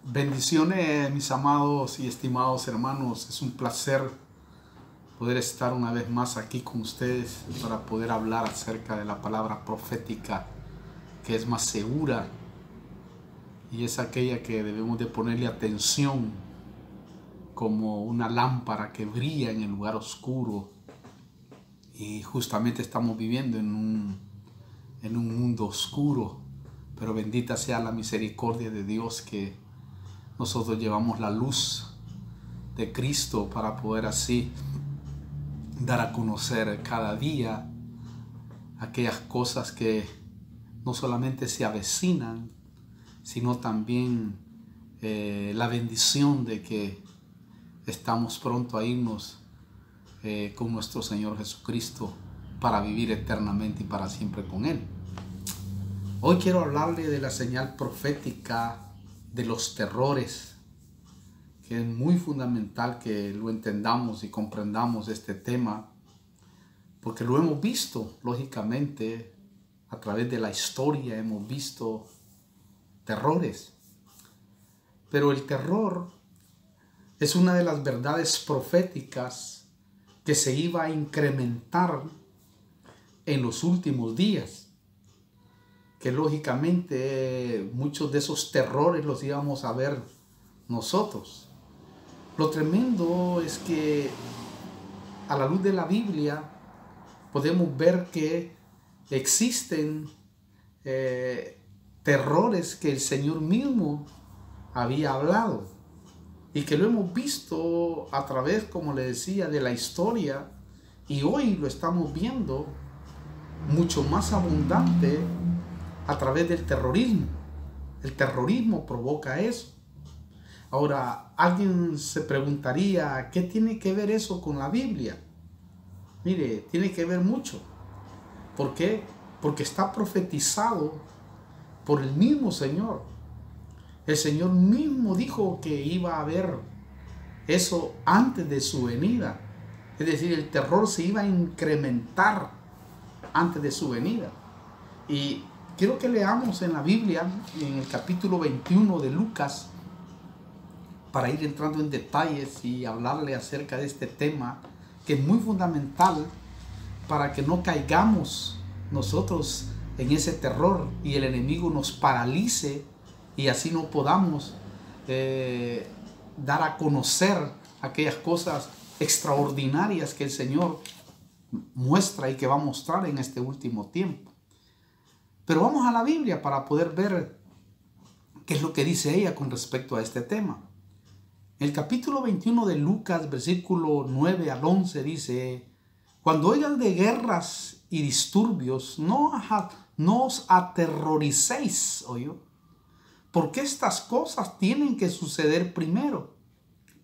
Bendiciones, mis amados y estimados hermanos. Es un placer poder estar una vez más aquí con ustedes para poder hablar acerca de la palabra profética, que es más segura y es aquella que debemos de ponerle atención como una lámpara que brilla en el lugar oscuro. Y justamente estamos viviendo en un mundo oscuro, pero bendita sea la misericordia de Dios que nosotros llevamos la luz de Cristo para poder así dar a conocer cada día aquellas cosas que no solamente se avecinan, sino también la bendición de que estamos pronto a irnos con nuestro Señor Jesucristo para vivir eternamente y para siempre con Él. Hoy quiero hablarle de la señal profética de los terrores, que es muy fundamental que lo entendamos y comprendamos este tema, porque lo hemos visto, lógicamente, a través de la historia hemos visto terrores. Pero el terror es una de las verdades proféticas que se iba a incrementar en los últimos días, que lógicamente muchos de esos terrores los íbamos a ver nosotros. Lo tremendo es que a la luz de la Biblia podemos ver que existen terrores que el Señor mismo había hablado y que lo hemos visto a través, como le decía, de la historia, y hoy lo estamos viendo mucho más abundante a través del terrorismo. El terrorismo provoca eso. Ahora, alguien se preguntaría, ¿qué tiene que ver eso con la Biblia? Mire, tiene que ver mucho. ¿Por qué? Porque está profetizado por el mismo Señor. El Señor mismo dijo que iba a haber eso antes de su venida. Es decir, el terror se iba a incrementar antes de su venida. Y quiero que leamos en la Biblia, en el capítulo 21 de Lucas, para ir entrando en detalles y hablarle acerca de este tema, que es muy fundamental para que no caigamos nosotros en ese terror y el enemigo nos paralice y así no podamos dar a conocer aquellas cosas extraordinarias que el Señor muestra y que va a mostrar en este último tiempo. Pero vamos a la Biblia para poder ver qué es lo que dice ella con respecto a este tema. El capítulo 21 de Lucas, versículo 9 al 11 dice: cuando oigan de guerras y disturbios, no os aterroricéis, ¿oyó? Porque estas cosas tienen que suceder primero,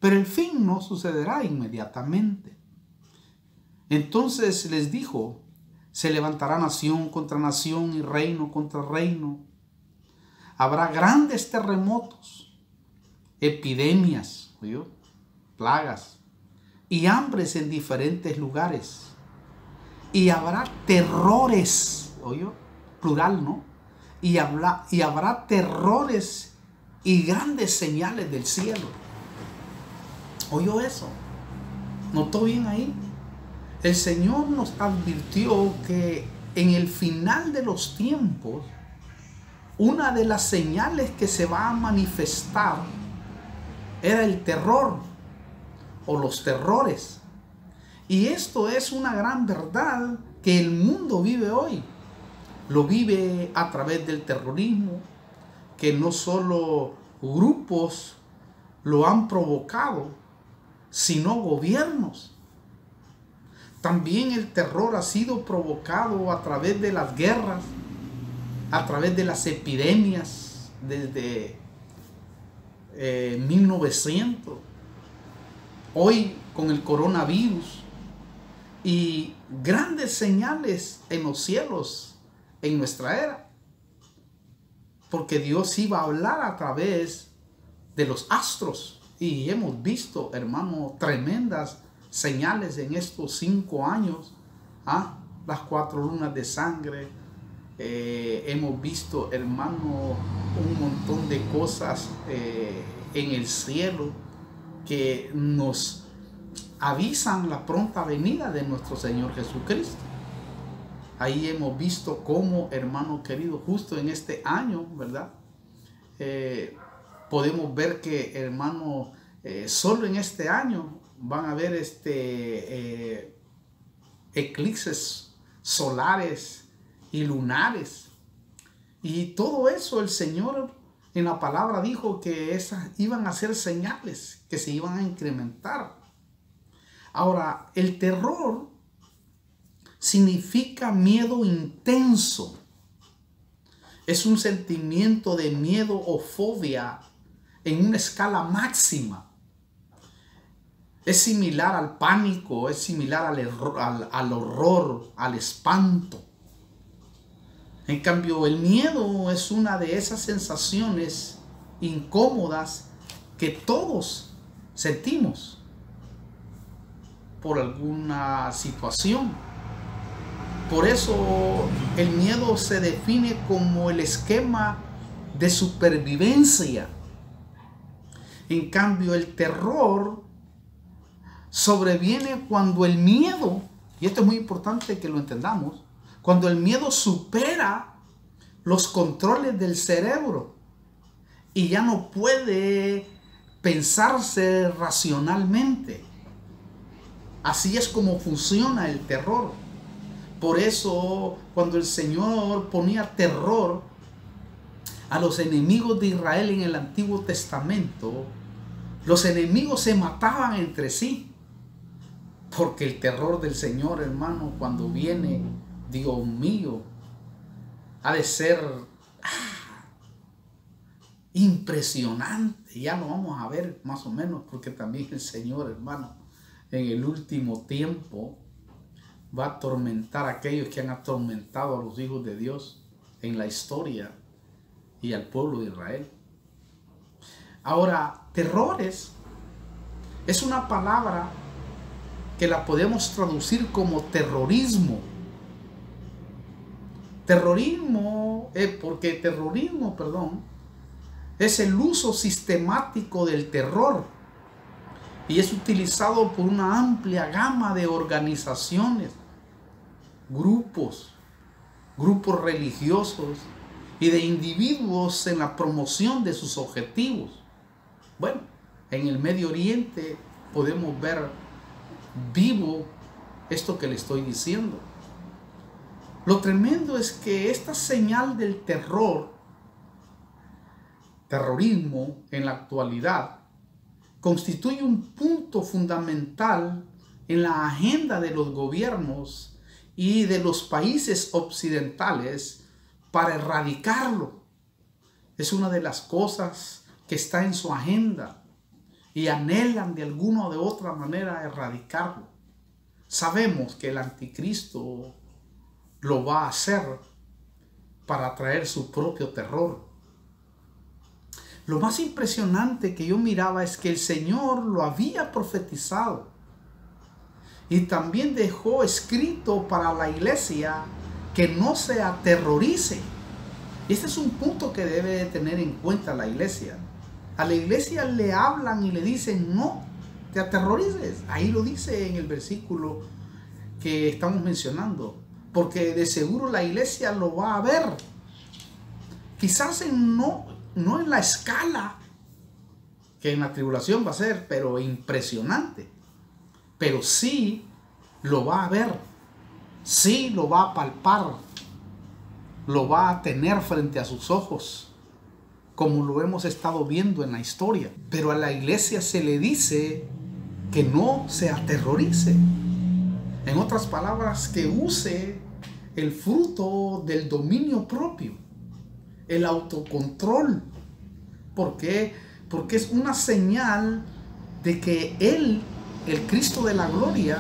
pero el fin no sucederá inmediatamente. Entonces les dijo: se levantará nación contra nación y reino contra reino. Habrá grandes terremotos, epidemias, ¿oyó? Plagas y hambres en diferentes lugares. Y habrá terrores, ¿oyó? Plural, ¿no? Y habrá terrores y grandes señales del cielo. ¿Oyó eso? ¿Notó bien ahí? El Señor nos advirtió que en el final de los tiempos, una de las señales que se va a manifestar era el terror o los terrores. Y esto es una gran verdad que el mundo vive hoy. Lo vive a través del terrorismo, que no solo grupos lo han provocado, sino gobiernos. También el terror ha sido provocado a través de las guerras, a través de las epidemias desde 1900. Hoy con el coronavirus y grandes señales en los cielos en nuestra era. Porque Dios iba a hablar a través de los astros. Y hemos visto, hermano, tremendas señales en estos 5 años. Las 4 lunas de sangre, hemos visto, hermano, un montón de cosas en el cielo que nos avisan la pronta venida de nuestro Señor Jesucristo. Ahí hemos visto cómo, hermano querido, justo en este año, ¿verdad? Podemos ver que, hermano, solo en este año van a haber eclipses solares y lunares. Y todo eso el Señor en la palabra dijo que esas iban a ser señales, que se iban a incrementar. Ahora, el terror significa miedo intenso. Es un sentimiento de miedo o fobia en una escala máxima. Es similar al pánico, es similar al horror, al espanto. En cambio, el miedo es una de esas sensaciones incómodas que todos sentimos por alguna situación. Por eso el miedo se define como el esquema de supervivencia. En cambio, el terror sobreviene cuando el miedo, y esto es muy importante que lo entendamos, cuando el miedo supera los controles del cerebro y ya no puede pensarse racionalmente. Así es como funciona el terror. Por eso, cuando el Señor ponía terror a los enemigos de Israel en el Antiguo Testamento, los enemigos se mataban entre sí. Porque el terror del Señor, hermano, cuando viene, Dios mío, ha de ser impresionante. Ya lo vamos a ver más o menos, porque también el Señor, hermano, en el último tiempo va a atormentar a aquellos que han atormentado a los hijos de Dios en la historia y al pueblo de Israel. Ahora, terrores es una palabra que la podemos traducir como terrorismo. Porque terrorismo, es el uso sistemático del terror y es utilizado por una amplia gama de organizaciones, grupos religiosos y de individuos en la promoción de sus objetivos. Bueno, en el Medio Oriente podemos ver vivo esto que le estoy diciendo. Lo tremendo es que esta señal del terrorismo en la actualidad, constituye un punto fundamental en la agenda de los gobiernos y de los países occidentales para erradicarlo. Es una de las cosas que está en su agenda y anhelan de alguna o de otra manera erradicarlo. Sabemos que el anticristo lo va a hacer para traer su propio terror. Lo más impresionante que yo miraba es que el Señor lo había profetizado y también dejó escrito para la iglesia que no se aterrorice. Y este es un punto que debe de tener en cuenta la iglesia. A la iglesia le hablan y le dicen: no te aterrorices. Ahí lo dice en el versículo que estamos mencionando, porque de seguro la iglesia lo va a ver. Quizás no en la escala que en la tribulación va a ser, pero impresionante. Pero sí lo va a ver, sí lo va a palpar, lo va a tener frente a sus ojos, como lo hemos estado viendo en la historia. Pero a la iglesia se le dice que no se aterrorice. En otras palabras, que use el fruto del dominio propio, el autocontrol. ¿Por qué? Porque es una señal de que Él, el Cristo de la gloria,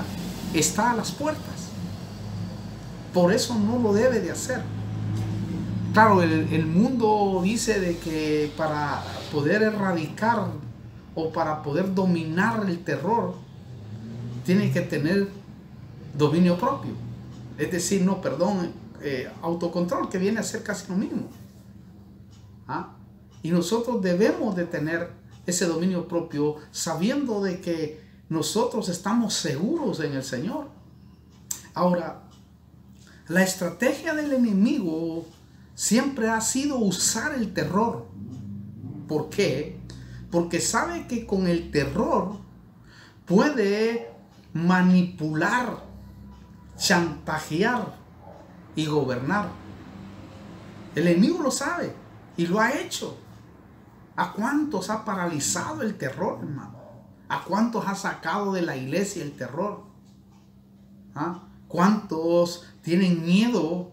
está a las puertas. Por eso no lo debe de hacer. Claro, el mundo dice de que para poder erradicar o para poder dominar el terror, tiene que tener dominio propio. Es decir, autocontrol, que viene a ser casi lo mismo. ¿Ah? Y nosotros debemos de tener ese dominio propio, sabiendo de que nosotros estamos seguros en el Señor. Ahora, la estrategia del enemigo siempre ha sido usar el terror. ¿Por qué? Porque sabe que con el terror puede manipular, chantajear y gobernar. El enemigo lo sabe y lo ha hecho. ¿A cuántos ha paralizado el terror, hermano? ¿A cuántos ha sacado de la iglesia el terror? ¿Ah? ¿Cuántos tienen miedo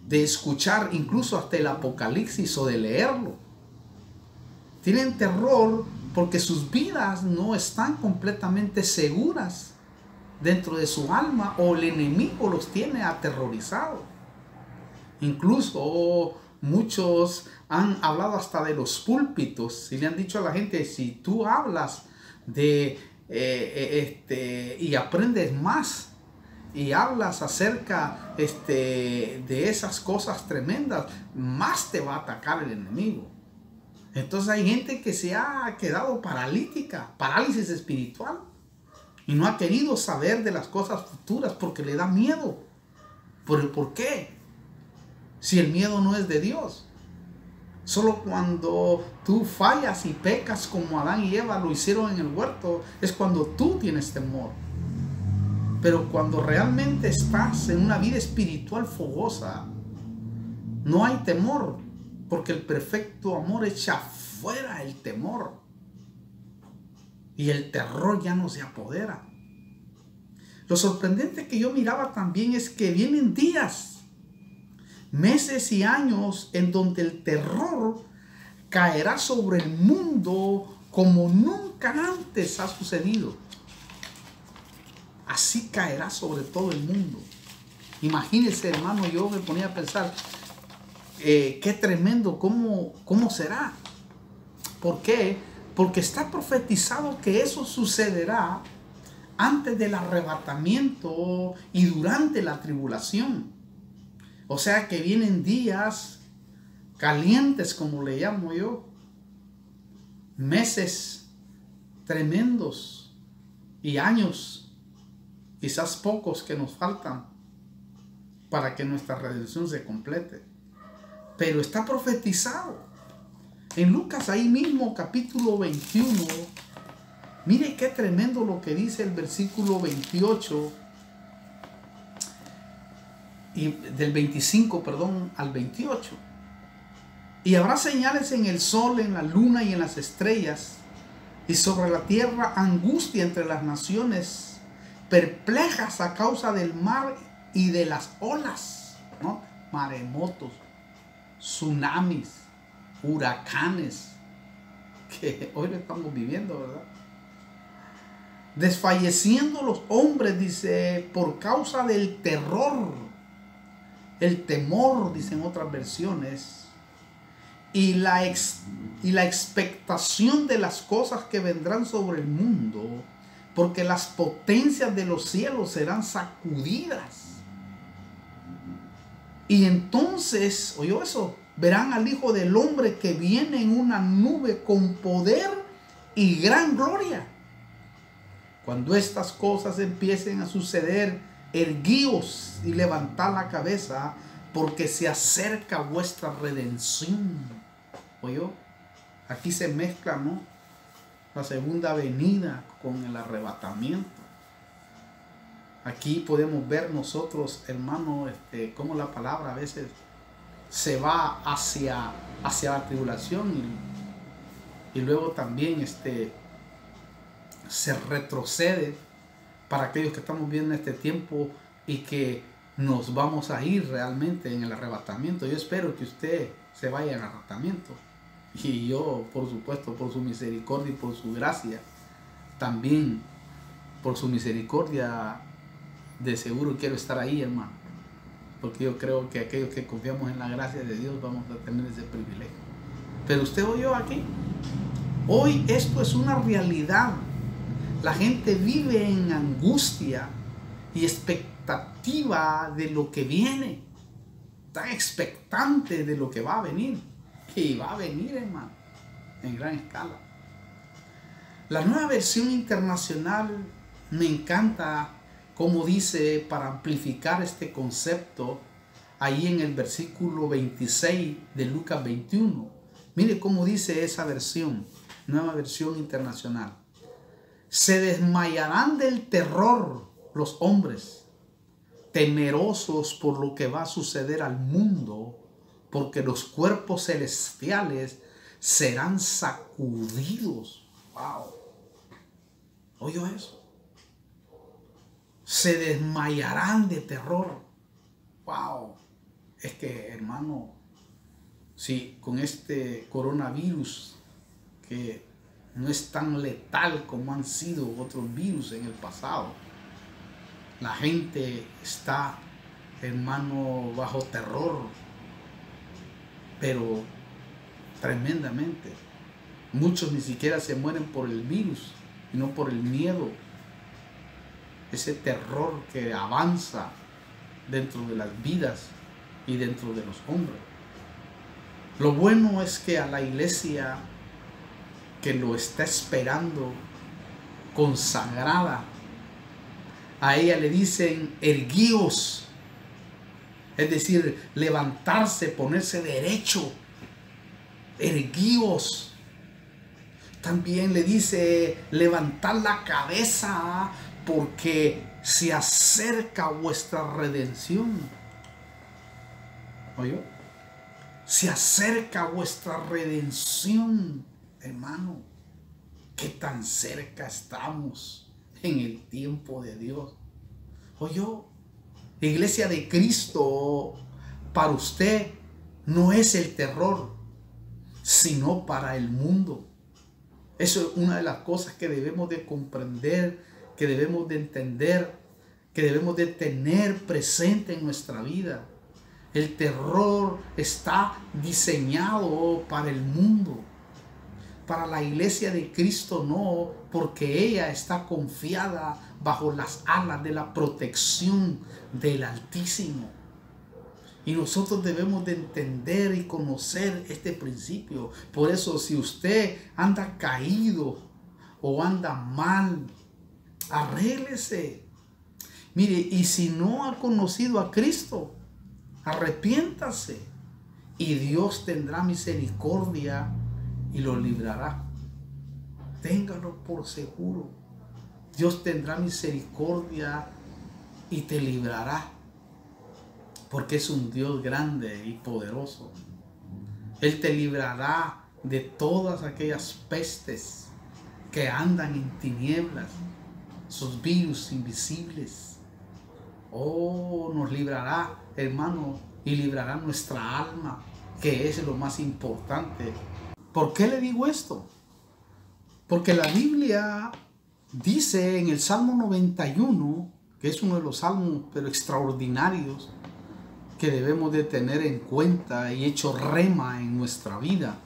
de escuchar incluso hasta el Apocalipsis o de leerlo? Tienen terror porque sus vidas no están completamente seguras dentro de su alma, o el enemigo los tiene aterrorizados. Incluso muchos han hablado hasta de los púlpitos y le han dicho a la gente: si tú hablas de y aprendes más y hablas acerca de esas cosas tremendas, más te va a atacar el enemigo. Entonces hay gente que se ha quedado paralítica, parálisis espiritual, y no ha querido saber de las cosas futuras porque le da miedo. ¿Por qué? Si el miedo no es de Dios. Solo cuando tú fallas y pecas como Adán y Eva lo hicieron en el huerto, es cuando tú tienes temor. Pero cuando realmente estás en una vida espiritual fogosa, no hay temor, porque el perfecto amor echa fuera el temor. Y el terror ya no se apodera. Lo sorprendente que yo miraba también es que vienen días, meses y años en donde el terror caerá sobre el mundo como nunca antes ha sucedido. Así caerá sobre todo el mundo. Imagínense, hermano, yo me ponía a pensar, qué tremendo, cómo será. ¿Por qué? Porque está profetizado que eso sucederá antes del arrebatamiento y durante la tribulación. O sea que vienen días calientes, como le llamo yo, meses tremendos y años, quizás pocos, que nos faltan para que nuestra redención se complete. Pero está profetizado. En Lucas, ahí mismo, capítulo 21, mire qué tremendo lo que dice el versículo 28, y del 25, al 28. Y habrá señales en el sol, en la luna y en las estrellas, y sobre la tierra angustia entre las naciones, perplejas a causa del mar y de las olas, ¿no? Maremotos, tsunamis, huracanes, que hoy lo estamos viviendo, ¿verdad? Desfalleciendo los hombres, dice, por causa del terror, el temor, dicen otras versiones, y la expectación de las cosas que vendrán sobre el mundo, porque las potencias de los cielos serán sacudidas. Y entonces, ¿oyó eso? Verán al Hijo del Hombre que viene en una nube con poder y gran gloria. Cuando estas cosas empiecen a suceder, erguíos y levantad la cabeza, porque se acerca vuestra redención. ¿Oyó? Aquí se mezcla, ¿no?, la segunda venida con el arrebatamiento. Aquí podemos ver nosotros, hermano, cómo la palabra a veces se va hacia la tribulación y luego también se retrocede para aquellos que estamos viendo este tiempo y que nos vamos a ir realmente en el arrebatamiento. Yo espero que usted se vaya en arrebatamiento, y yo, por supuesto, por su misericordia y por su gracia, también por su misericordia, de seguro quiero estar ahí, hermano, porque yo creo que aquellos que confiamos en la gracia de Dios vamos a tener ese privilegio. Pero usted oyó aquí, hoy esto es una realidad. La gente vive en angustia y expectativa de lo que viene. tan expectantes de lo que va a venir. Y va a venir, hermano, en gran escala. La Nueva Versión Internacional me encanta como dice, para amplificar este concepto, ahí en el versículo 26 de Lucas 21. Mire cómo dice esa versión, Nueva Versión Internacional. Se desmayarán del terror los hombres, temerosos por lo que va a suceder al mundo, porque los cuerpos celestiales serán sacudidos. ¡Wow! ¿Oyó eso? Se desmayarán de terror. ¡Wow! Es que, hermano, si con este coronavirus, que no es tan letal como han sido otros virus en el pasado, la gente está, hermano, bajo terror, pero tremendamente. Muchos ni siquiera se mueren por el virus, sino por el miedo, ese terror que avanza dentro de las vidas y dentro de los hombres. Lo bueno es que a la iglesia que lo está esperando, consagrada, a ella le dicen erguíos, es decir, levantarse, ponerse derecho, erguíos. También le dice levantar la cabeza, porque se acerca vuestra redención. ¿Oyó? Se acerca vuestra redención, hermano. ¿Qué tan cerca estamos en el tiempo de Dios? ¿Oyó? Iglesia de Cristo, para usted no es el terror, sino para el mundo. Eso es una de las cosas que debemos de comprender, que debemos de entender, que debemos de tener presente en nuestra vida. El terror está diseñado para el mundo. Para la iglesia de Cristo no, porque ella está confiada bajo las alas de la protección del Altísimo. Y nosotros debemos de entender y conocer este principio. Por eso, si usted anda caído o anda mal, arréglese. Mire, y si no ha conocido a Cristo, arrepiéntase. Y Dios tendrá misericordia y lo librará. Téngalo por seguro. Dios tendrá misericordia y te librará. Porque es un Dios grande y poderoso. Él te librará de todas aquellas pestes que andan en tinieblas, sus virus invisibles. Oh, nos librará, hermano, y librará nuestra alma, que es lo más importante. ¿Por qué le digo esto? Porque la Biblia dice en el Salmo 91, que es uno de los salmos pero extraordinarios, que debemos de tener en cuenta y hecho rema en nuestra vida,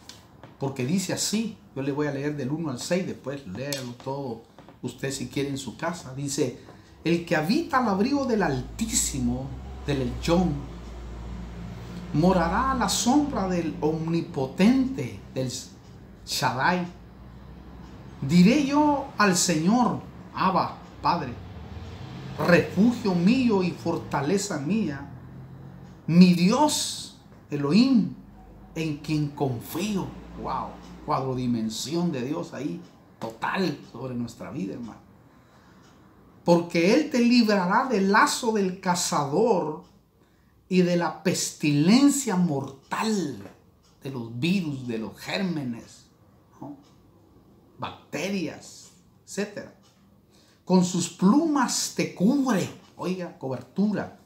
porque dice así. Yo le voy a leer del 1 al 6, después léalo todo usted si quiere en su casa. Dice: el que habita al abrigo del Altísimo, del Elyon, morará a la sombra del Omnipotente, del Shaddai. Diré yo al Señor, Abba, Padre, refugio mío y fortaleza mía, mi Dios, Elohim, en quien confío. Wow, cuadrodimensión de Dios ahí, total sobre nuestra vida, hermano. Porque Él te librará del lazo del cazador y de la pestilencia mortal, de los virus, de los gérmenes, ¿no? Bacterias, etc. Con sus plumas te cubre, oiga, cobertura.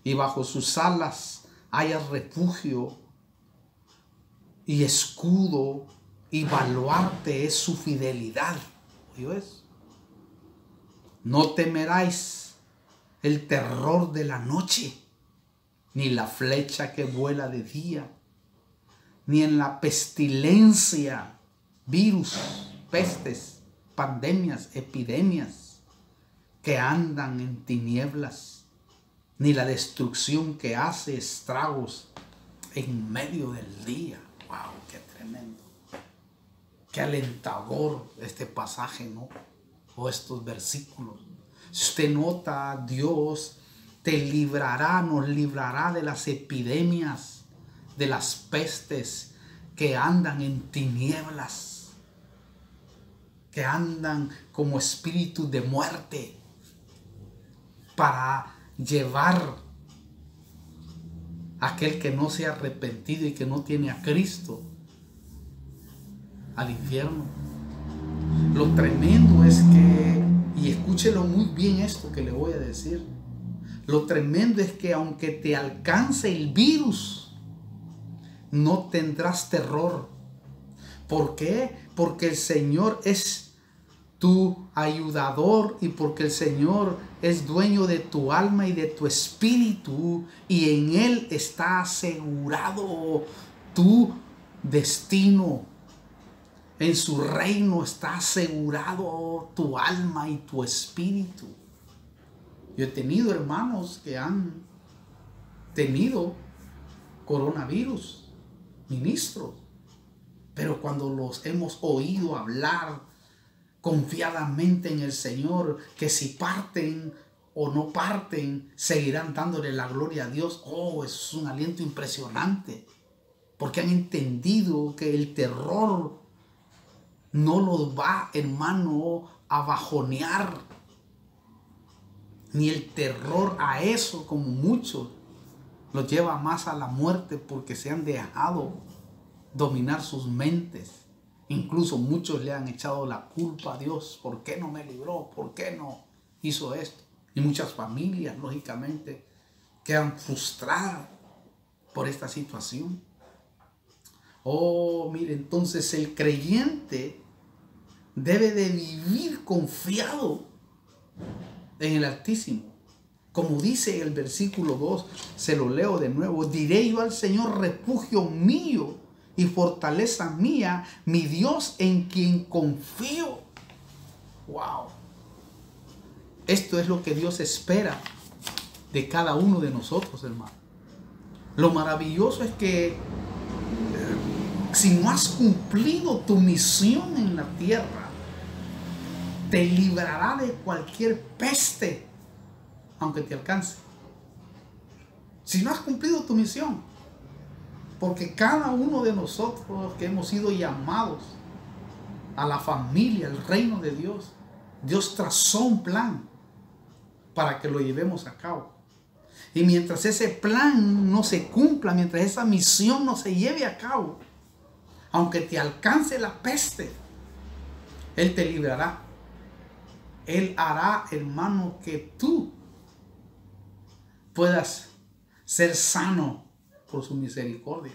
Y bajo sus alas hayas refugio y escudo, y baluarte es su fidelidad. ¿Oyó eso? No temeráis el terror de la noche, ni la flecha que vuela de día, ni en la pestilencia, virus, pestes, pandemias, epidemias que andan en tinieblas. ni la destrucción que hace estragos en medio del día. ¡Wow! ¡Qué tremendo! ¡Qué alentador este pasaje, ¿no? O estos versículos. Si usted nota, Dios te librará, nos librará de las epidemias, de las pestes que andan en tinieblas, que andan como espíritus de muerte, para llevar a aquel que no se ha arrepentido y que no tiene a Cristo al infierno. Lo tremendo es que, y escúchelo muy bien esto que le voy a decir, lo tremendo es que aunque te alcance el virus, no tendrás terror. ¿Por qué? Porque el Señor es tu ayudador y porque el Señor es dueño de tu alma y de tu espíritu, y en Él está asegurado tu destino. En su reino está asegurado tu alma y tu espíritu. Yo he tenido hermanos que han tenido coronavirus, ministros, pero cuando los hemos oído hablar confiadamente en el Señor, que si parten o no parten, seguirán dándole la gloria a Dios. Oh, es un aliento impresionante, porque han entendido que el terror no los va, hermano, a bajonear, ni el terror a eso, como muchos, los lleva más a la muerte, porque se han dejado dominar sus mentes. Incluso muchos le han echado la culpa a Dios. ¿Por qué no me libró? ¿Por qué no hizo esto? Y muchas familias, lógicamente, quedan frustradas por esta situación. Oh, mire, entonces el creyente debe de vivir confiado en el Altísimo. Como dice el versículo 2, se lo leo de nuevo: diré yo al Señor, refugio mío y fortaleza mía, mi Dios en quien confío. Wow. Esto es lo que Dios espera de cada uno de nosotros, hermano. Lo maravilloso es que si no has cumplido tu misión en la tierra, te librará de cualquier peste, aunque te alcance. Si no has cumplido tu misión, porque cada uno de nosotros que hemos sido llamados a la familia, al reino de Dios, Dios trazó un plan para que lo llevemos a cabo. Y mientras ese plan no se cumpla, mientras esa misión no se lleve a cabo, aunque te alcance la peste, Él te librará. Él hará, hermano, que tú puedas ser sano por su misericordia.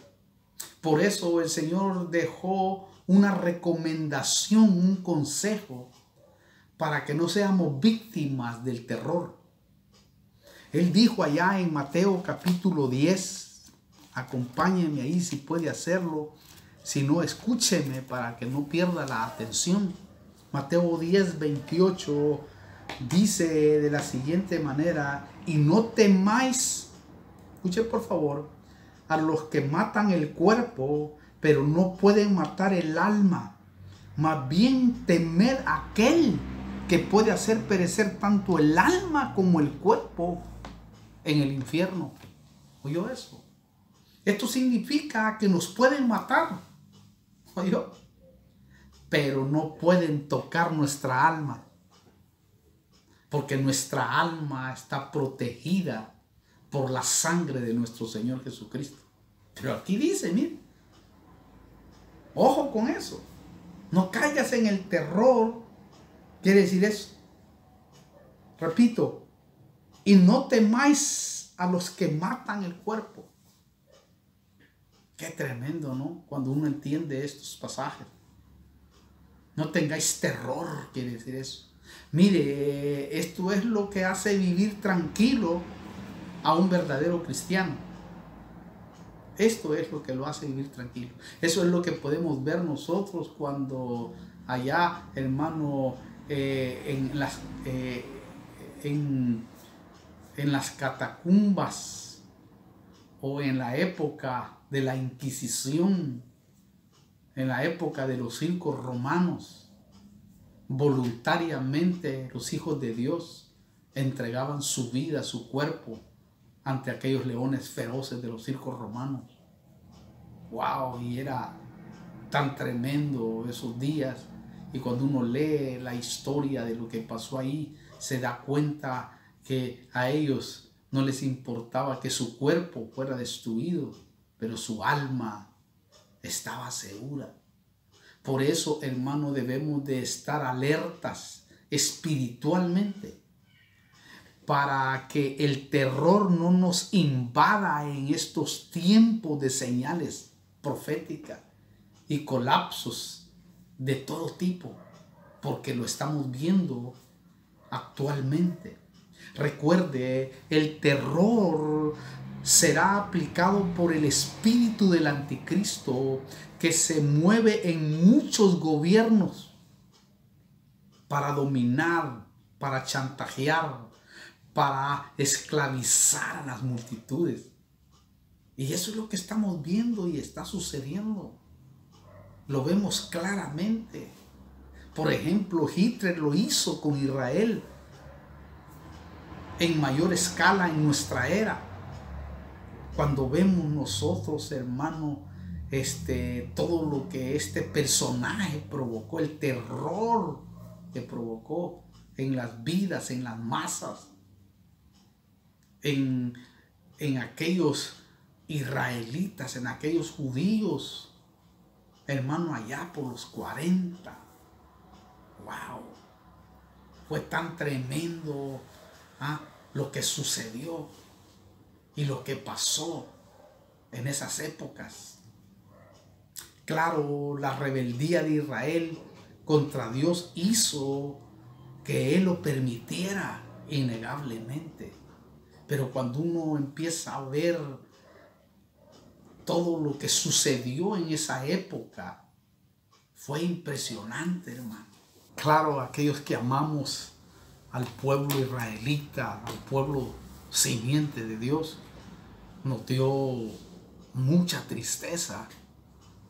Por eso el Señor dejó una recomendación, un consejo, para que no seamos víctimas del terror. Él dijo allá en Mateo capítulo 10, acompáñenme ahí si puede hacerlo, si no, escúcheme para que no pierda la atención. Mateo 10, 28 dice de la siguiente manera: y no temáis, escuche por favor, a los que matan el cuerpo, pero no pueden matar el alma. Más bien temed a aquel que puede hacer perecer tanto el alma como el cuerpo en el infierno. ¿Oyó eso? Esto significa que nos pueden matar, ¿oyó? Pero no pueden tocar nuestra alma, porque nuestra alma está protegida por la sangre de nuestro Señor Jesucristo. Pero aquí dice, mire, ojo con eso, no caigas en el terror. Quiere decir eso, repito, y no temáis a los que matan el cuerpo. Qué tremendo, ¿no? Cuando uno entiende estos pasajes. No tengáis terror, quiere decir eso. Mire, esto es lo que hace vivir tranquilo a un verdadero cristiano. Esto es lo que lo hace vivir tranquilo. Eso es lo que podemos ver nosotros cuando allá, hermano, en en las catacumbas o en la época de la Inquisición, en la época de los circos romanos, voluntariamente los hijos de Dios entregaban su vida, su cuerpo, ante aquellos leones feroces de los circos romanos. ¡Wow! Y era tan tremendo esos días. Y cuando uno lee la historia de lo que pasó ahí, se da cuenta que a ellos no les importaba que su cuerpo fuera destruido, pero su alma estaba segura. Por eso, hermano, debemos de estar alertas espiritualmente para que el terror no nos invada en estos tiempos de señales proféticas y colapsos de todo tipo, porque lo estamos viendo actualmente. Recuerde, el terror será aplicado por el espíritu del anticristo que se mueve en muchos gobiernos para dominar, para chantajear, para esclavizar a las multitudes. Y eso es lo que estamos viendo y está sucediendo. Lo vemos claramente. Por ejemplo, Hitler lo hizo con Israel en mayor escala en nuestra era. Cuando vemos nosotros, hermano, todo lo que este personaje provocó, el terror que provocó en las vidas, en las masas, en aquellos israelitas, en aquellos judíos, hermano, allá por los 40. ¡Wow! Fue tan tremendo lo que sucedió y lo que pasó en esas épocas. Claro, la rebeldía de Israel contra Dios hizo que Él lo permitiera innegablemente. Pero cuando uno empieza a ver todo lo que sucedió en esa época, fue impresionante, hermano. Claro, aquellos que amamos al pueblo israelita, al pueblo simiente de Dios, nos dio mucha tristeza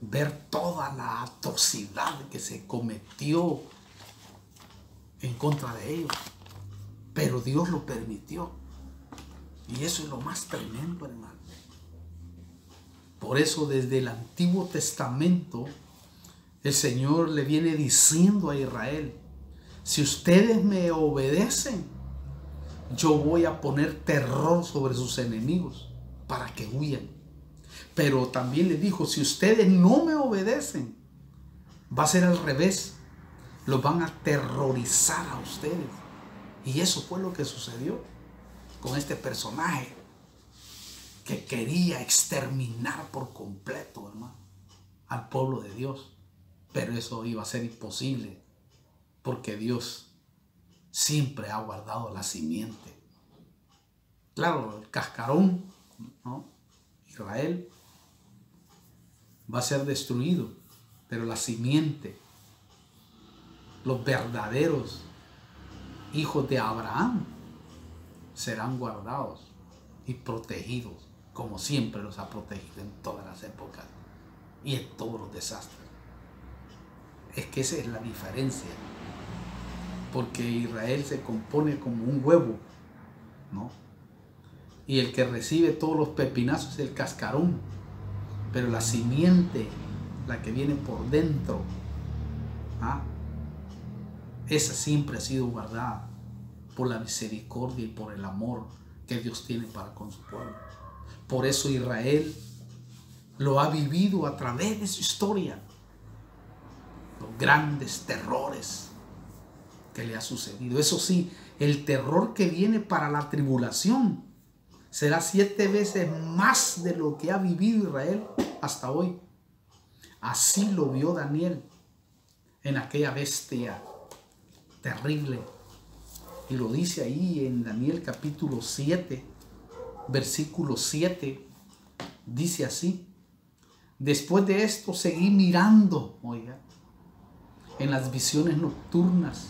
ver toda la atrocidad que se cometió en contra de ellos. Pero Dios lo permitió. Y eso es lo más tremendo, hermano. Por eso desde el Antiguo Testamento el Señor le viene diciendo a Israel: si ustedes me obedecen, yo voy a poner terror sobre sus enemigos para que huyan. Pero también le dijo: si ustedes no me obedecen, va a ser al revés. Los van a aterrorizar a ustedes. Y eso fue lo que sucedió con este personaje que quería exterminar por completo, hermano, al pueblo de Dios. Pero eso iba a ser imposible, porque Dios siempre ha guardado la simiente. Claro, el cascarón, ¿no? Israel va a ser destruido, pero la simiente, los verdaderos hijos de Abraham, serán guardados y protegidos, como siempre los ha protegido en todas las épocas y en todos los desastres. Es que esa es la diferencia, porque Israel se compone como un huevo, ¿no? Y el que recibe todos los pepinazos es el cascarón, pero la simiente, la que viene por dentro, esa siempre ha sido guardada por la misericordia y por el amor que Dios tiene para con su pueblo. Por eso Israel lo ha vivido a través de su historia, los grandes terrores que le ha sucedido. Eso sí, el terror que viene para la tribulación será 7 veces más de lo que ha vivido Israel hasta hoy. Así lo vio Daniel en aquella bestia terrible. Y lo dice ahí en Daniel capítulo 7, versículo 7. Dice así: después de esto seguí mirando, oiga, en las visiones nocturnas,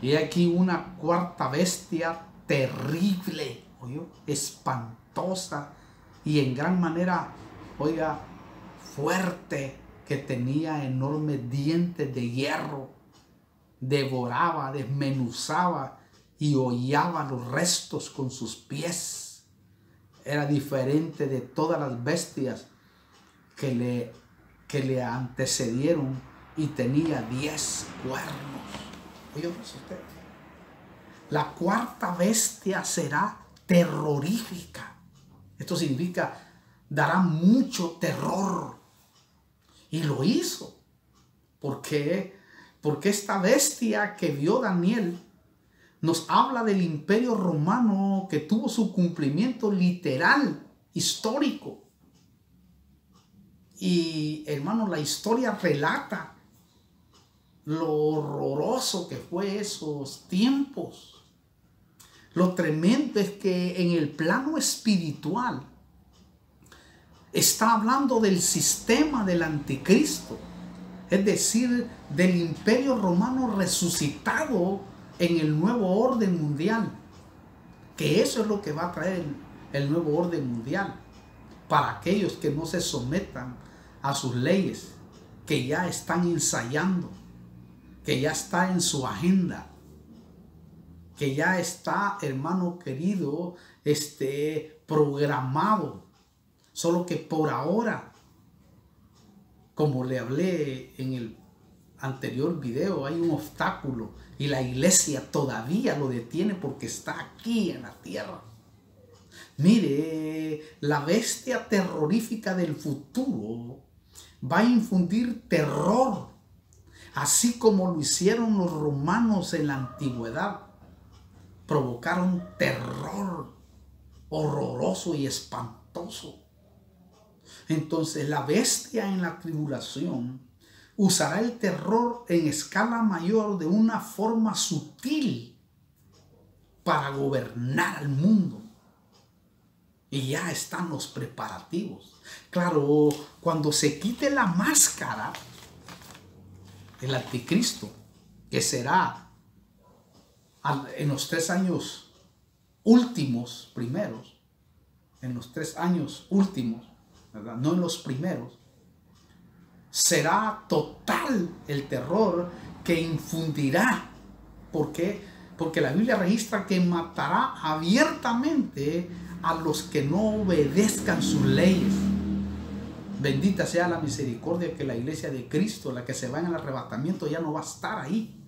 y aquí una cuarta bestia terrible, ¿oyó? Espantosa y en gran manera, oiga, fuerte, que tenía enormes dientes de hierro, devoraba, desmenuzaba y hollaba los restos con sus pies. Era diferente de todas las bestias que le antecedieron y tenía 10 cuernos. ¿Oyó eso usted? La cuarta bestia será terrorífica. Esto significa dará mucho terror. Y lo hizo. ¿Por qué? Porque esta bestia que vio Daniel nos habla del imperio romano que tuvo su cumplimiento literal, histórico. Y hermano, la historia relata lo horroroso que fue esos tiempos. Lo tremendo es que en el plano espiritual está hablando del sistema del anticristo, es decir, del imperio romano resucitado en el nuevo orden mundial, que eso es lo que va a traer el nuevo orden mundial para aquellos que no se sometan a sus leyes, que ya están ensayando, que ya está en su agenda, que ya está, hermano querido, programado. Solo que por ahora, como le hablé en el anterior video, hay un obstáculo y la iglesia todavía lo detiene porque está aquí en la tierra. Mire, la bestia terrorífica del futuro va a infundir terror, así como lo hicieron los romanos en la antigüedad. Provocaron terror horroroso y espantoso. Entonces la bestia en la tribulación usará el terror en escala mayor de una forma sutil para gobernar al mundo. Y ya están los preparativos. Claro, cuando se quite la máscara, el anticristo, que será en los 3 años últimos, primeros, en los 3 años últimos, ¿verdad? No en los primeros, será total el terror que infundirá. ¿Por qué? Porque la Biblia registra que matará abiertamente a los que no obedezcan sus leyes. Bendita sea la misericordia, que la iglesia de Cristo, la que se va en el arrebatamiento, ya no va a estar ahí.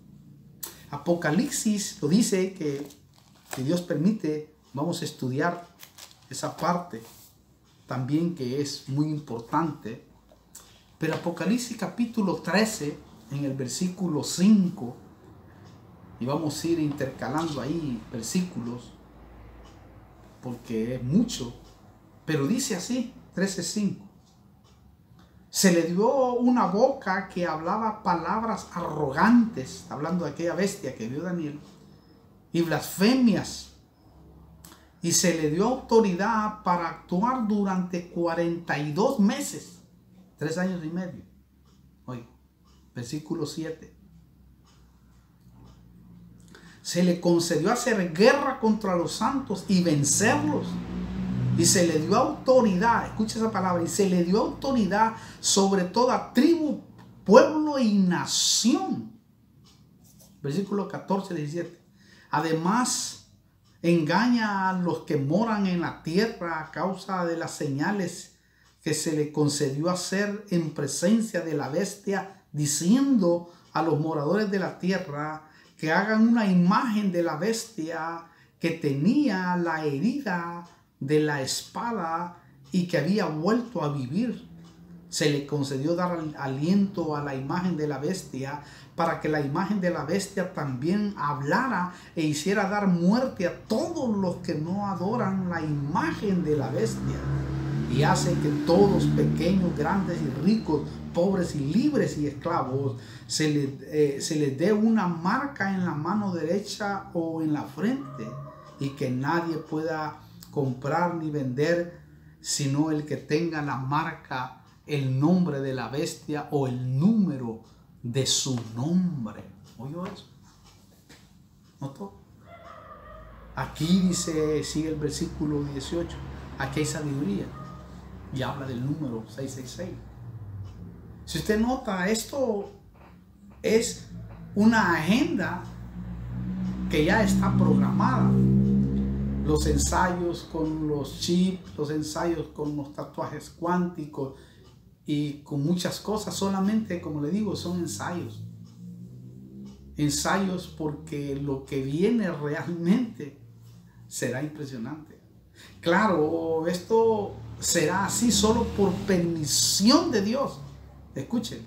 Apocalipsis lo dice que, si Dios permite, vamos a estudiar esa parte también, que es muy importante. Pero Apocalipsis capítulo 13, en el versículo 5, y vamos a ir intercalando ahí versículos porque es mucho, pero dice así, 13:5. Se le dio una boca que hablaba palabras arrogantes, hablando de aquella bestia que vio Daniel, y blasfemias. Y se le dio autoridad para actuar durante 42 meses, 3 años y medio. Oye, versículo 7. Se le concedió hacer guerra contra los santos y vencerlos. Y se le dio autoridad, escucha esa palabra, y se le dio autoridad sobre toda tribu, pueblo y nación. Versículo 14-17. Además, engaña a los que moran en la tierra a causa de las señales que se le concedió hacer en presencia de la bestia, diciendo a los moradores de la tierra que hagan una imagen de la bestia que tenía la herida de la espada y que había vuelto a vivir. Se le concedió dar aliento a la imagen de la bestia, para que la imagen de la bestia también hablara e hiciera dar muerte a todos los que no adoran la imagen de la bestia, y hace que todos, pequeños, grandes y ricos, pobres y libres y esclavos, se les dé una marca en la mano derecha o en la frente, y que nadie pueda comprar ni vender sino el que tenga la marca, el nombre de la bestia o el número de su nombre. ¿Oyó eso? ¿Notó? Aquí dice, sigue el versículo 18, aquí hay sabiduría. Y habla del número 666. Si usted nota, esto es una agenda que ya está programada. Los ensayos con los chips, los ensayos con los tatuajes cuánticos y con muchas cosas, solamente, como le digo, son ensayos. Ensayos porque lo que viene realmente será impresionante. Claro, esto será así solo por permisión de Dios. Escuchen,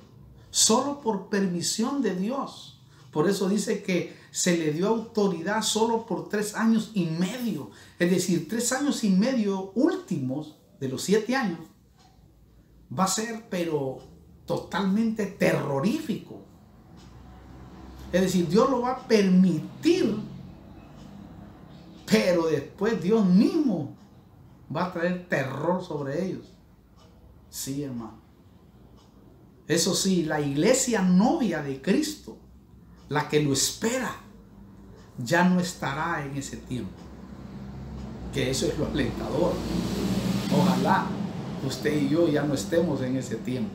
solo por permisión de Dios. Por eso dice que se le dio autoridad solo por 3 años y medio. Es decir, 3 años y medio últimos de los 7 años va a ser, pero totalmente terrorífico. Es decir, Dios lo va a permitir, pero después Dios mismo va a traer terror sobre ellos. Sí, hermano. Eso sí, la iglesia novia de Cristo, la que lo espera, ya no estará en ese tiempo. Que eso es lo alentador. Ojalá usted y yo ya no estemos en ese tiempo.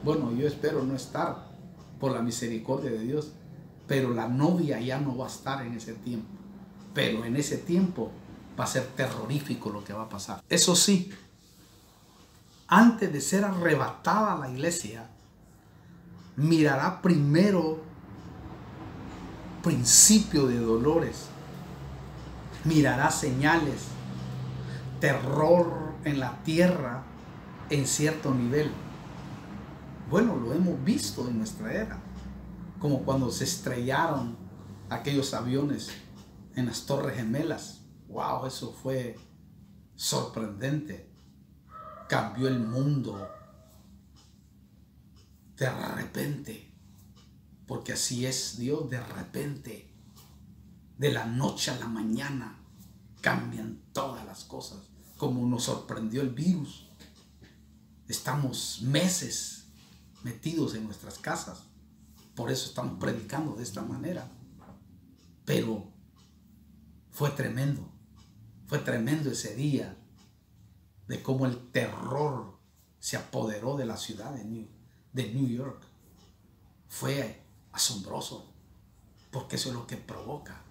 Bueno, yo espero no estar por la misericordia de Dios, pero la novia ya no va a estar en ese tiempo. Pero en ese tiempo va a ser terrorífico lo que va a pasar. Eso sí, antes de ser arrebatada la iglesia, mirará primero principio de dolores, mirará señales, terror en la tierra en cierto nivel. Bueno, lo hemos visto en nuestra era, como cuando se estrellaron aquellos aviones en las Torres Gemelas. Wow, eso fue sorprendente. Cambió el mundo de repente, porque así es Dios, de repente, de la noche a la mañana, cambian todas las cosas, como nos sorprendió el virus. Estamos meses metidos en nuestras casas, por eso estamos predicando de esta manera, pero fue tremendo ese día, de cómo el terror se apoderó de la ciudad de New York. Fue asombroso, porque eso es lo que provoca.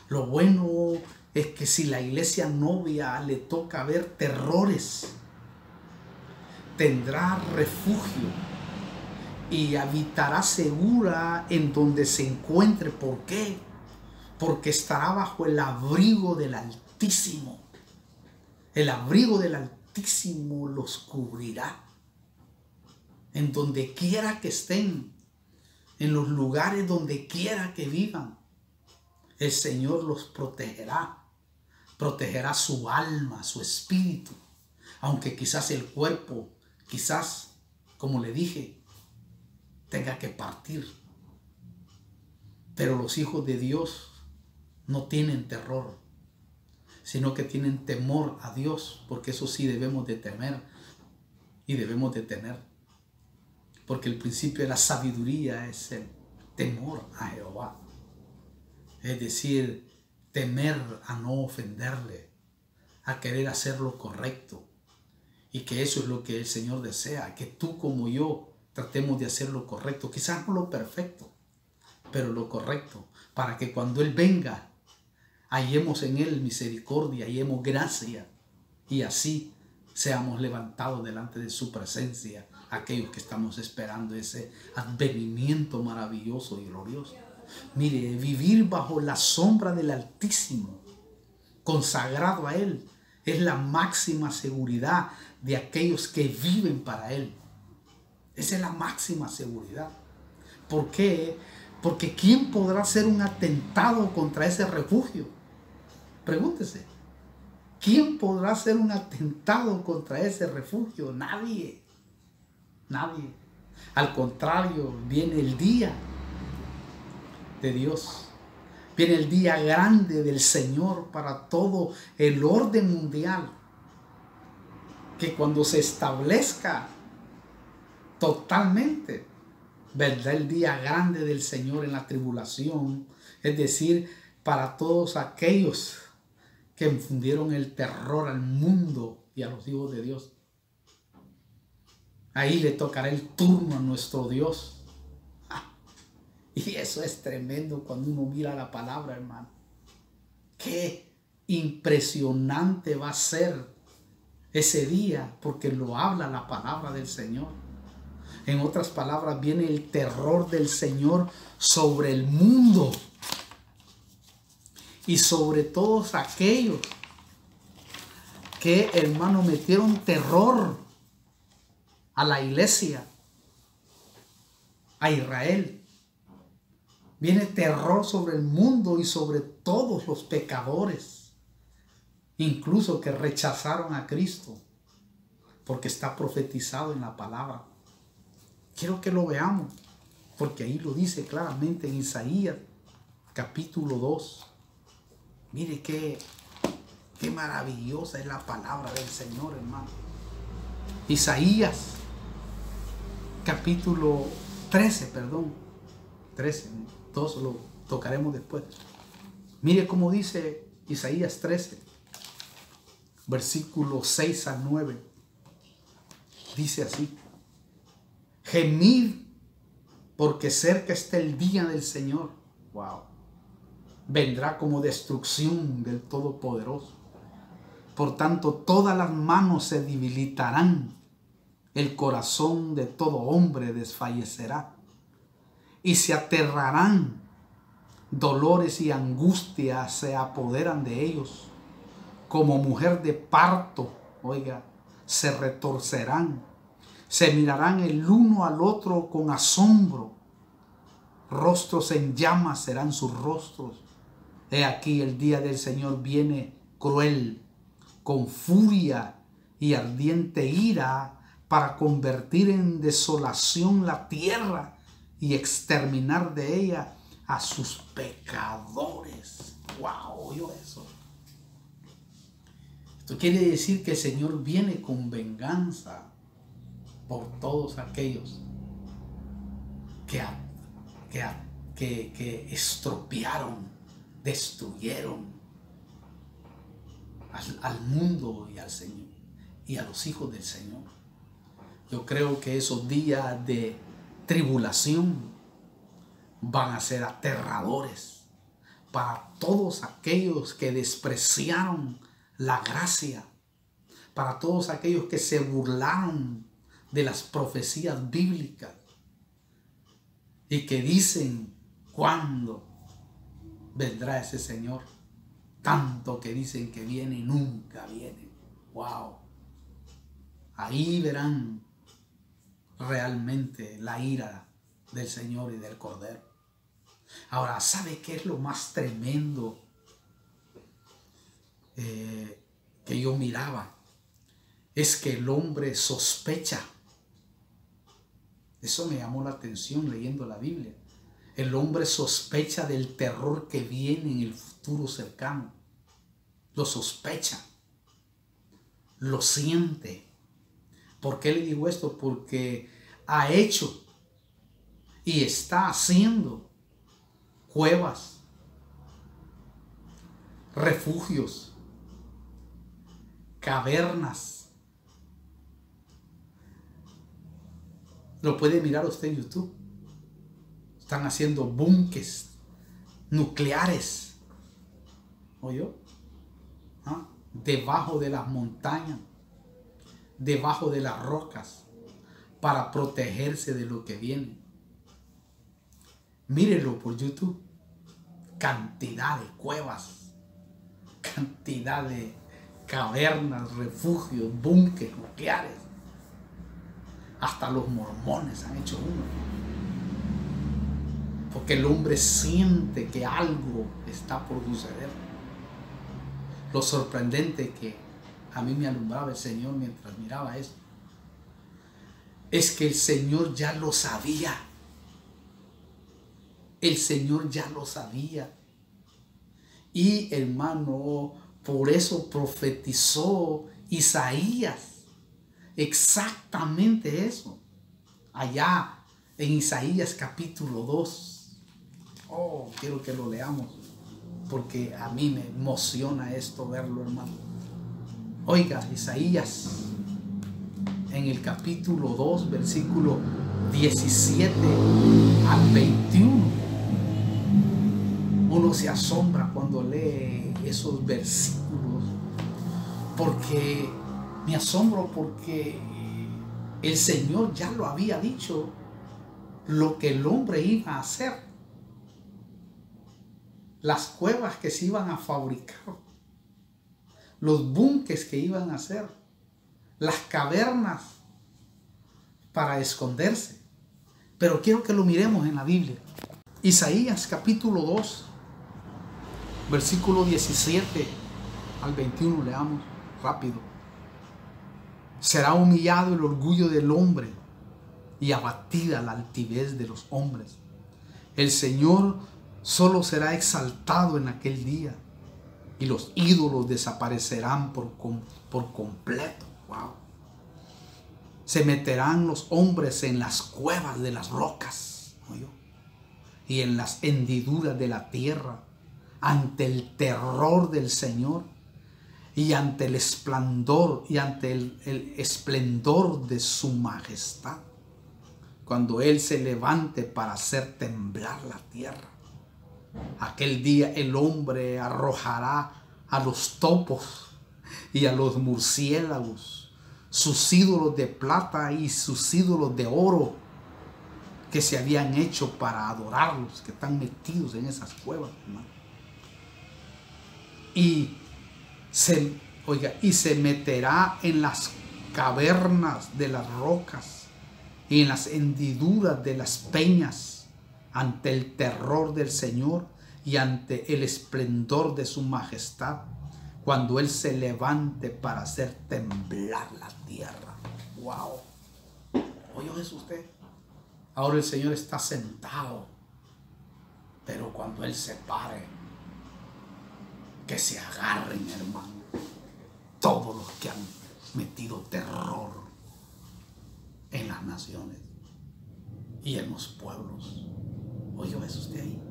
Lo bueno es que si la iglesia novia le toca ver terrores, tendrá refugio y habitará segura en donde se encuentre. ¿Por qué? Porque estará bajo el abrigo del Altísimo. El abrigo del Altísimo los cubrirá. En donde quiera que estén, en los lugares donde quiera que vivan, el Señor los protegerá. Protegerá su alma, su espíritu. Aunque quizás el cuerpo, quizás, como le dije, tenga que partir. Pero los hijos de Dios no tienen terror, sino que tienen temor a Dios, porque eso sí debemos de temer y debemos de tener. Porque el principio de la sabiduría es el temor a Jehová. Es decir, temer a no ofenderle, a querer hacer lo correcto. Y que eso es lo que el Señor desea, que tú como yo tratemos de hacer lo correcto. Quizás no lo perfecto, pero lo correcto, para que cuando Él venga, hallemos en Él misericordia, hallemos gracia, y así seamos levantados delante de su presencia, aquellos que estamos esperando ese advenimiento maravilloso y glorioso. Mire, vivir bajo la sombra del Altísimo, consagrado a Él, es la máxima seguridad de aquellos que viven para Él. Esa es la máxima seguridad. ¿Por qué? Porque ¿quién podrá hacer un atentado contra ese refugio? Pregúntese. ¿Quién podrá hacer un atentado contra ese refugio? Nadie. Nadie. Al contrario, viene el día de Dios. Viene el día grande del Señor para todo el orden mundial. Que cuando se establezca totalmente, vendrá el día grande del Señor en la tribulación. Es decir, para todos aquellos que infundieron el terror al mundo y a los hijos de Dios. Ahí le tocará el turno a nuestro Dios. Y eso es tremendo cuando uno mira la palabra, hermano. Qué impresionante va a ser ese día, porque lo habla la palabra del Señor. En otras palabras, viene el terror del Señor sobre el mundo y sobre todos aquellos que, hermano, metieron terror a la iglesia, a Israel. Viene terror sobre el mundo y sobre todos los pecadores, incluso que rechazaron a Cristo, porque está profetizado en la palabra. Quiero que lo veamos, porque ahí lo dice claramente en Isaías capítulo 2. Mire qué maravillosa es la palabra del Señor, hermano. Isaías capítulo 13, 2 lo tocaremos después. Mire cómo dice Isaías 13, versículos 6 al 9. Dice así: gemid, porque cerca está el día del Señor. Wow. Vendrá como destrucción del Todopoderoso. Por tanto, todas las manos se debilitarán. El corazón de todo hombre desfallecerá. Y se aterrarán. Dolores y angustias se apoderan de ellos. Como mujer de parto, oiga, se retorcerán. Se mirarán el uno al otro con asombro. Rostros en llamas serán sus rostros. He aquí el día del Señor viene cruel, con furia y ardiente ira, para convertir en desolación la tierra y exterminar de ella a sus pecadores. ¡Wow! ¿Oyó eso? Esto quiere decir que el Señor viene con venganza por todos aquellos que estropearon, destruyeron al mundo y al Señor y a los hijos del Señor. Yo creo que esos días de tribulación van a ser aterradores para todos aquellos que despreciaron la gracia, para todos aquellos que se burlaron de las profecías bíblicas y que dicen: ¿cuándo vendrá ese Señor? Tanto que dicen que viene y nunca viene. ¡Wow! Ahí verán realmente la ira del Señor y del Cordero. Ahora, ¿sabe qué es lo más tremendo que yo miraba? Es que el hombre sospecha. Eso me llamó la atención leyendo la Biblia. El hombre sospecha del terror que viene en el futuro cercano. Lo sospecha. Lo siente. ¿Por qué le digo esto? Porque ha hecho y está haciendo cuevas, refugios, cavernas. Lo puede mirar usted en YouTube. Están haciendo búnkeres nucleares. ¿Oyó? ¿Ah? Debajo de las montañas, debajo de las rocas, para protegerse de lo que viene. Mírelo por YouTube. Cantidad de cuevas, cantidad de cavernas, refugios, búnkeres nucleares. Hasta los mormones han hecho uno. Porque el hombre siente que algo está por suceder. Lo sorprendente que a mí me alumbraba el Señor mientras miraba esto es que el Señor ya lo sabía. El Señor ya lo sabía. Y hermano, por eso profetizó Isaías exactamente eso. Allá en Isaías capítulo 2. Oh, quiero que lo leamos. porque a mí me emociona esto verlo, hermano. Oiga, Isaías, en el capítulo 2, versículo 17 al 21, uno se asombra cuando lee esos versículos, porque me asombro porque el Señor ya lo había dicho, lo que el hombre iba a hacer, las cuevas que se iban a fabricar, los búnkeres que iban a hacer, las cavernas para esconderse. Pero quiero que lo miremos en la Biblia. Isaías capítulo 2, versículo 17 al 21, leamos rápido. Será humillado el orgullo del hombre y abatida la altivez de los hombres. El Señor solo será exaltado en aquel día y los ídolos desaparecerán por completo. Wow. Se meterán los hombres en las cuevas de las rocas, ¿no? Y en las hendiduras de la tierra, ante el terror del Señor y ante el esplendor el esplendor de su majestad, cuando Él se levante para hacer temblar la tierra. Aquel día el hombre arrojará a los topos y a los murciélagos, sus ídolos de plata y sus ídolos de oro que se habían hecho para adorarlos, que están metidos en esas cuevas, hermano. Y se meterá en las cavernas de las rocas y en las hendiduras de las peñas, ante el terror del Señor y ante el esplendor de su majestad, cuando Él se levante para hacer temblar la tierra. Wow. ¿Oyó eso usted? Ahora el Señor está sentado, pero cuando Él se pare, que se agarren, hermano, todos los que han metido terror en las naciones y en los pueblos. ¿Oyó eso usted ahí?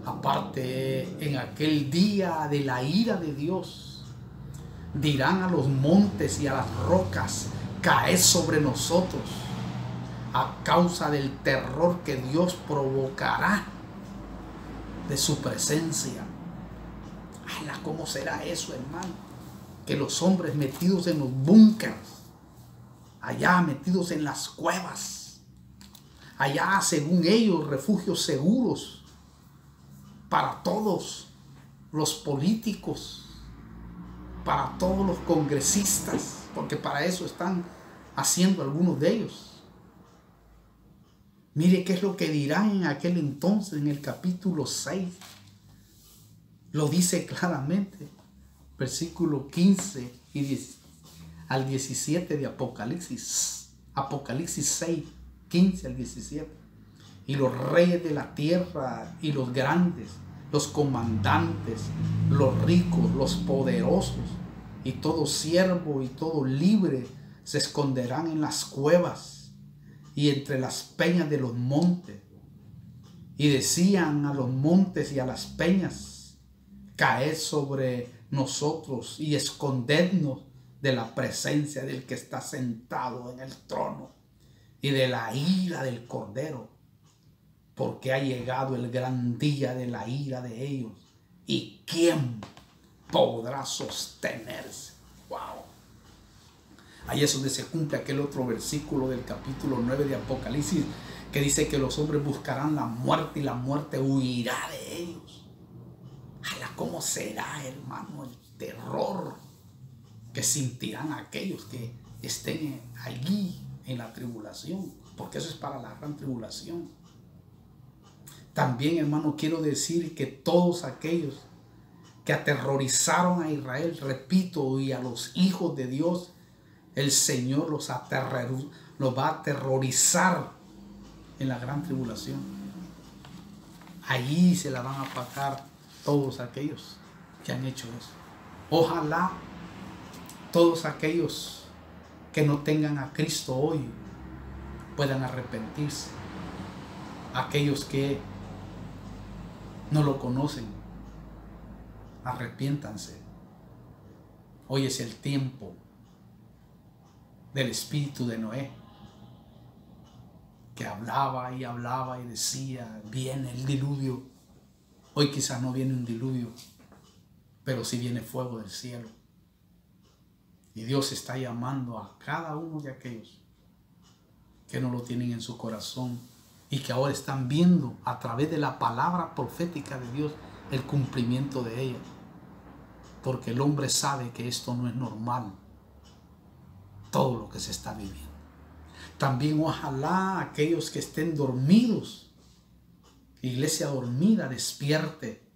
Aparte, en aquel día de la ira de Dios, dirán a los montes y a las rocas: caed sobre nosotros, a causa del terror que Dios provocará de su presencia. ¡Hala! ¿Cómo será eso, hermano? Que los hombres metidos en los búnkeres, allá metidos en las cuevas, allá según ellos refugios seguros para todos los políticos, para todos los congresistas, porque para eso están haciendo algunos de ellos. Mire qué es lo que dirán en aquel entonces, en el capítulo 6. Lo dice claramente, versículo 15 al 17 de Apocalipsis. Apocalipsis 6, 15 al 17. Y los reyes de la tierra y los grandes, los comandantes, los ricos, los poderosos, y todo siervo y todo libre se esconderán en las cuevas y entre las peñas de los montes. Y decían a los montes y a las peñas: caed sobre nosotros y escondednos de la presencia del que está sentado en el trono y de la ira del Cordero, porque ha llegado el gran día de la ira de ellos. ¿Y quién podrá sostenerse? Wow. Ahí es donde se cumple aquel otro versículo del capítulo 9 de Apocalipsis, que dice que los hombres buscarán la muerte y la muerte huirá de ellos. ¿Cómo será, hermano, el terror que sentirán aquellos que estén allí en la tribulación? Porque eso es para la gran tribulación. También, hermano, quiero decir que todos aquellos que aterrorizaron a Israel, repito, y a los hijos de Dios, el Señor los va a aterrorizar en la gran tribulación. Allí se la van a pagar todos aquellos que han hecho eso. Ojalá todos aquellos que no tengan a Cristo hoy puedan arrepentirse. Aquellos que no lo conocen, Arrepiéntanse. Hoy es el tiempo del espíritu de Noé, que hablaba y decía, viene el diluvio. Hoy quizás no viene un diluvio, pero sí viene fuego del cielo. Y Dios está llamando a cada uno de aquellos que no lo tienen en su corazón y que ahora están viendo a través de la palabra profética de Dios el cumplimiento de ella. Porque el hombre sabe que esto no es normal, todo lo que se está viviendo. También ojalá aquellos que estén dormidos, iglesia dormida, despierte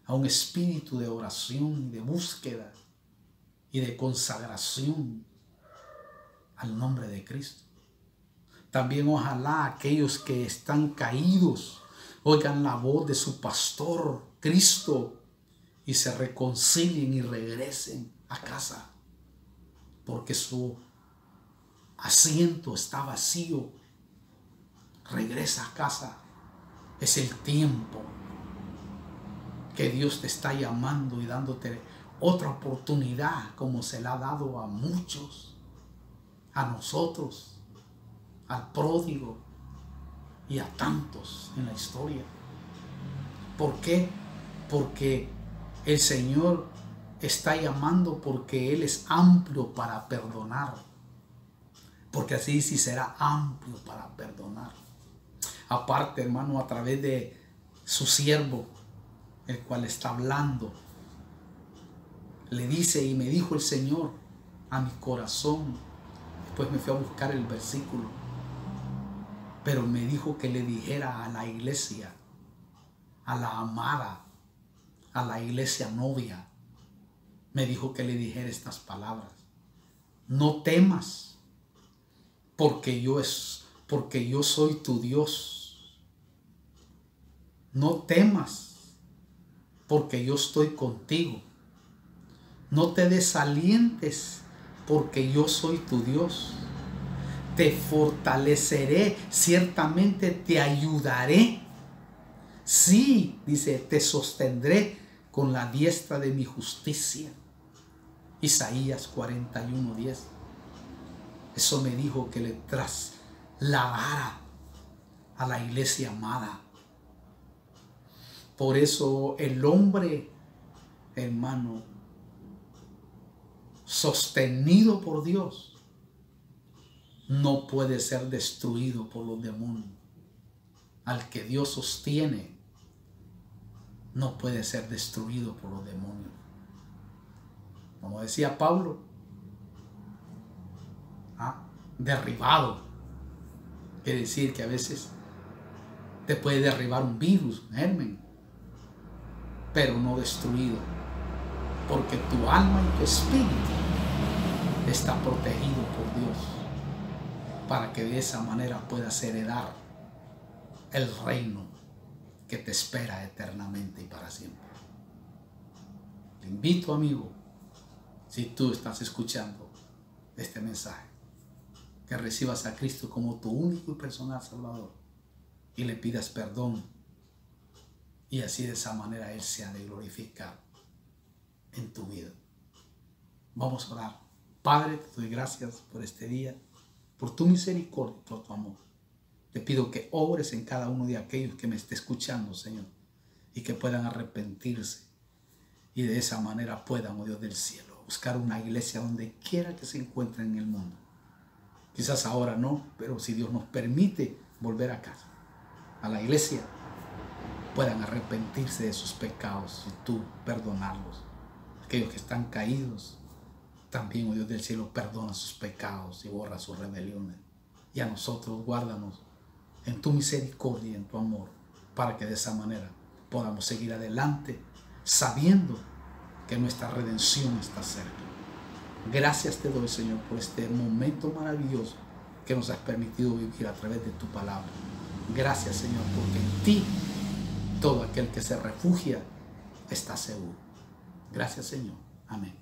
a un espíritu de oración, de búsqueda y de consagración al nombre de Cristo. También ojalá aquellos que están caídos oigan la voz de su pastor, Cristo, y se reconcilien y regresen a casa, porque su asiento está vacío. Regresa a casa. Es el tiempo que Dios te está llamando y dándote otra oportunidad, como se la ha dado a muchos, a nosotros, al pródigo y a tantos en la historia. ¿Por qué? Porque el Señor está llamando, porque Él es amplio para perdonar. Porque así sí será amplio para perdonar. Aparte, hermano, a través de su siervo, el cual está hablando, le dice, y me dijo el Señor a mi corazón. Después me fui a buscar el versículo, pero me dijo que le dijera a la iglesia, a la amada, a la iglesia novia, me dijo que le dijera estas palabras: no temas, porque yo soy tu Dios. No temas, porque yo estoy contigo. No te desalientes, porque yo soy tu Dios. Te fortaleceré, ciertamente te ayudaré. Sí, dice, te sostendré con la diestra de mi justicia. Isaías 41:10. Eso me dijo que le trasladara a la iglesia amada. Por eso el hombre, hermano, sostenido por Dios, no puede ser destruido por los demonios. Al que Dios sostiene, no puede ser destruido por los demonios. Como decía Pablo, derribado. Quiere decir que a veces te puede derribar un virus, un germen, pero no destruido, porque tu alma y tu espíritu está protegido por Dios, para que de esa manera puedas heredar el reino que te espera eternamente y para siempre. Te invito, amigo, si tú estás escuchando este mensaje, que recibas a Cristo como tu único y personal Salvador y le pidas perdón, y así de esa manera Él se ha de glorificar en tu vida. Vamos a orar. Padre, te doy gracias por este día, por tu misericordia, por tu amor. Te pido que obres en cada uno de aquellos que me esté escuchando, Señor, y que puedan arrepentirse y de esa manera puedan, oh Dios del cielo, buscar una iglesia donde quiera que se encuentren en el mundo. Quizás ahora no, pero si Dios nos permite volver a casa, a la iglesia, puedan arrepentirse de sus pecados y tú perdonarlos. Aquellos que están caídos, también, oh Dios del cielo, perdona sus pecados y borra sus rebeliones. Y a nosotros, guárdanos en tu misericordia y en tu amor, para que de esa manera podamos seguir adelante, sabiendo que nuestra redención está cerca. Gracias te doy, Señor, por este momento maravilloso que nos has permitido vivir a través de tu palabra. Gracias, Señor, porque en ti todo aquel que se refugia está seguro. Gracias, Señor. Amén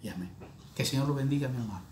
y amén. Que el Señor lo bendiga, mi hermano.